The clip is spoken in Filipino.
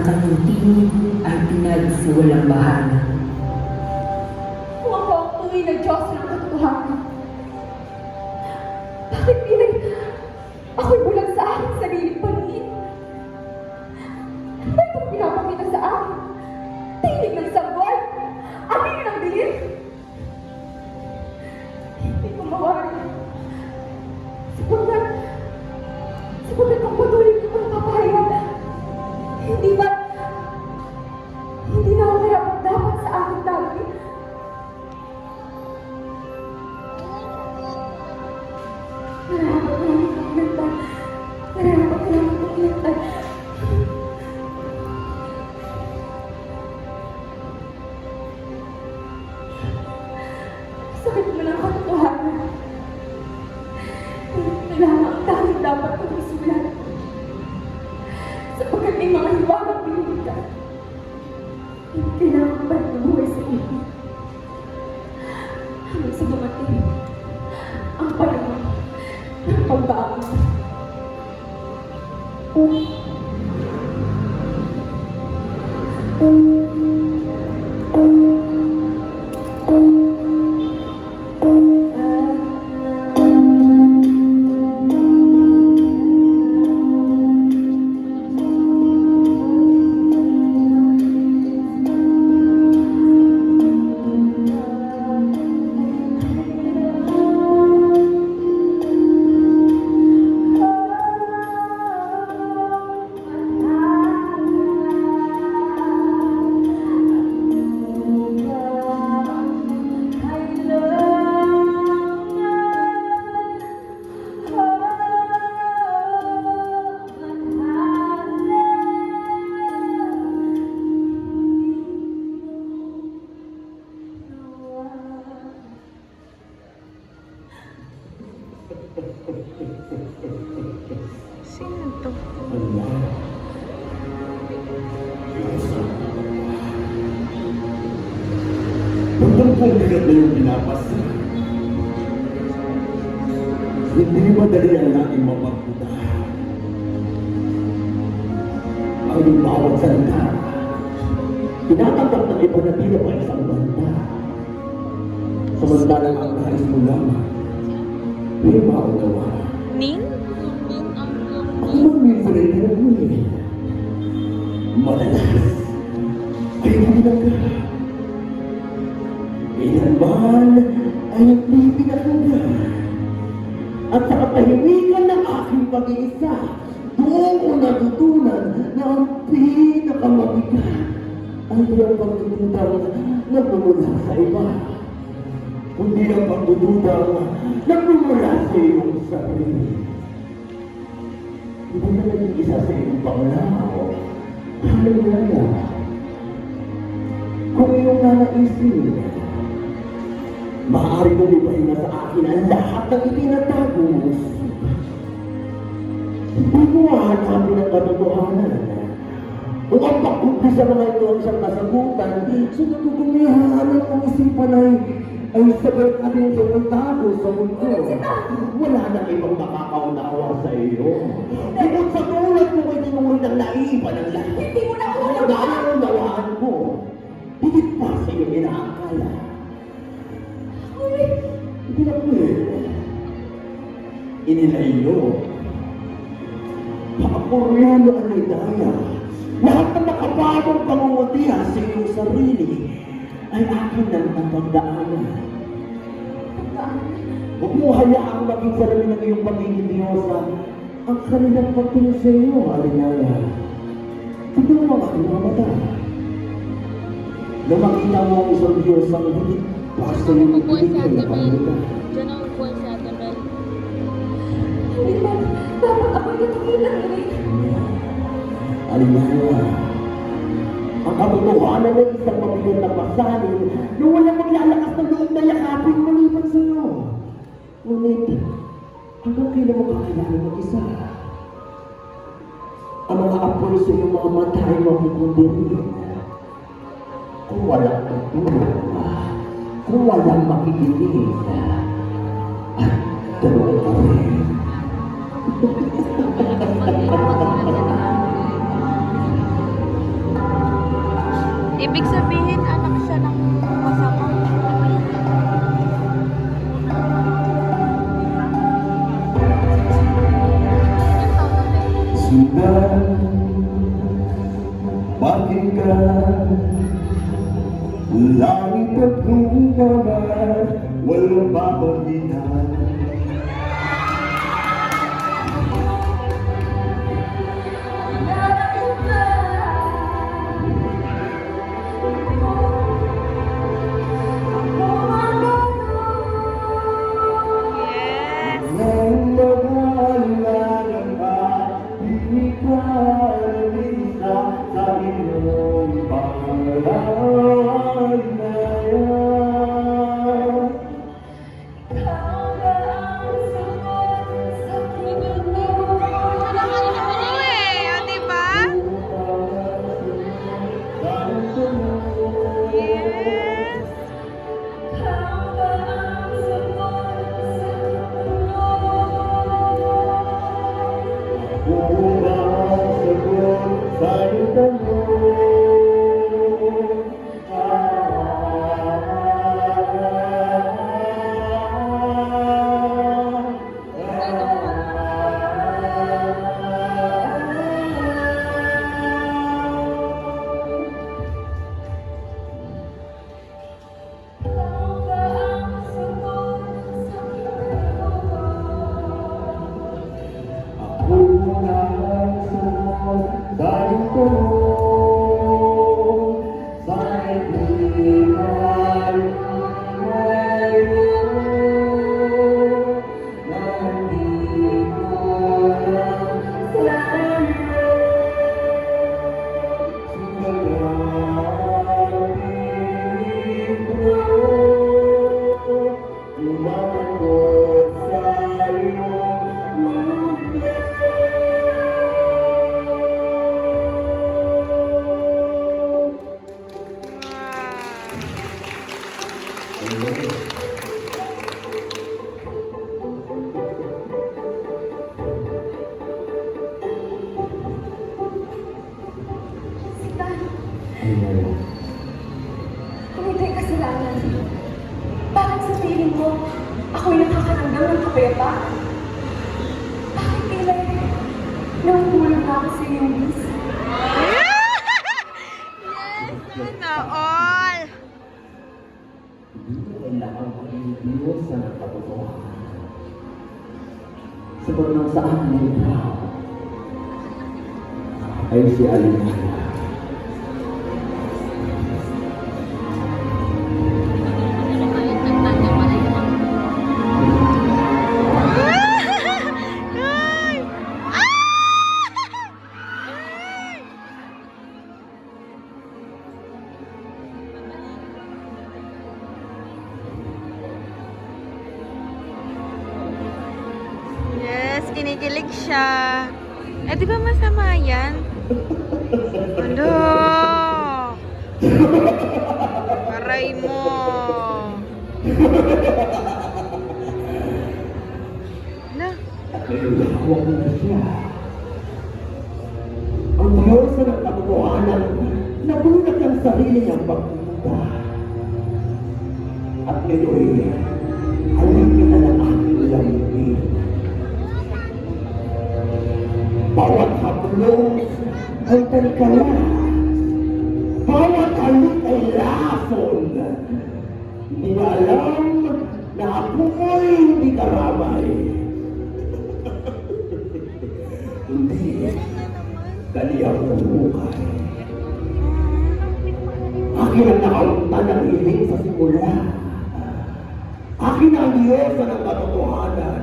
kanyang tinig ay pinagsa walang bahala. Kung ako ang tunay na Diyos ng katotohanan, bakit ako'y bulag sa aking sariling paningin? Bakit ang pinapakita sa akin? Tinig ng sanggol? Akin ng dilim? Hindi ko mawari. Sapagkat ang patuloy ko ang papahayag. Hindi na ako karapat dapat sa aking tawag. Sakit mo ng katotohanan. Kailangan ang tanging dapat kong isulat. Sapagkat may mga hiwagang pinilitan. Hindi kailangan pa rin buhay sa iyo. Hanggang sa dumating ang panahon ng pagbago. Sino to? Hanggang kung bigat na yung pinapas. Hindi madali ang ating mapagputa. Ang iyong bawat salita, tinatanggap ng iba na tila pa isang banda. Samantalang ang nais mo lamang, may maunawa. Ning? Ako man minsan ay pinag-uwi. Madalas ay bilang ka. Kailanman ay nagpipinatugan. At sa katahimikan ng aking pag-iisa, doon ko natutunan na ang pinakamabigat ay di ang pagdududang nagmumula sa iba. Kundi ang pagdududang nagmumula sa iyong sarili. Hindi na naging isa sa iyong panglao. Halaya. Kung iyong nanaisin, maaari mong ipahinga sa akin ang lahat ng itinatago mo. Hindi mo hahanapin ang katotohanan. Kung ang pagkumpisa mga ito ang siyang kasagutan, sa natutumihan ng isipan ay sagot natin itong tago sa mundo. Wala nang ibang makakaunawa sa iyo. Bukod sa tulad mo ay tinuloy ng naiba ng lahat. Hindi mo na ako Dahil ang unawaan mo, higit pa sa iyong inaakala. Hindi na pwede. Inilayo. Pakaporyano ang lidaya. Lahat na nakabagong pangungutihan sa iyong sarili ay akin ng napagdaanan. Huwag mo hayaang maging sarili ng iyong pagiging Diyosa ang kanilang pagtingin sa iyo, Alinaya. Tignan mo ang aking mga mata. Na makita mo ang isang Diyos ang higit pa sa iyong Upuan si ibigay Ate na Mel. pangulutan. Diyan ang upuan si Ate Mel. Hindi ba? Dapat ako'y natutunan rin. Alinaya, ang katotohanan ng isang mabigat na pasanin na walang maglalakas ng loob na yakapin maliban sa iyo. Ngunit, hanggang kailan mo kakayanin mag-isa? Ang mga apoy sa iyong mga mata ay makukundirin. Kung walang tutulong, kung walang makikinig, at tulong ka rin. Ibig sabihin, anak siya ng masama. Sundan, pakinggan, langit at lupa man, walang papagitan. Yes! Nang mag-aalagan ka, hindi ka nag-isa sa iyong pangalan na yan. Oo eh, o diba? Yes! Kung ang sagot sa iyong tanong, kung ang sagot sa iyong tanong, sana hindi Kung ito'y kasalanan, bakit sa tingin mo ako'y nakakaramdam ng kapayapaan? Bakit kailan nahulog na ako sa iyong bis? Yes! Sana all! Hindi mo kailangan mag-iiwas sa nakatotohanan. Sagot ng sa akin ay si Alinaya. Ay! Yes, kinikilig siya. Eh, di ba masama yan? Ano? Aray mo. Na? Huwag mo na siya. Ang Diyos na nagkatotohanan, nabulat ang sarili niyang pagpunta. At ngayon, halipin na ng aking lambing. Bawat haplos ay talikala. Bawat halik ay lason. Hindi na alam na ako'y hindi karamay. Hindi. Dali ako ng buhay. Akin ang nakauntan ng hiling sa simula. Akin ang Diyos na ng katotohanan.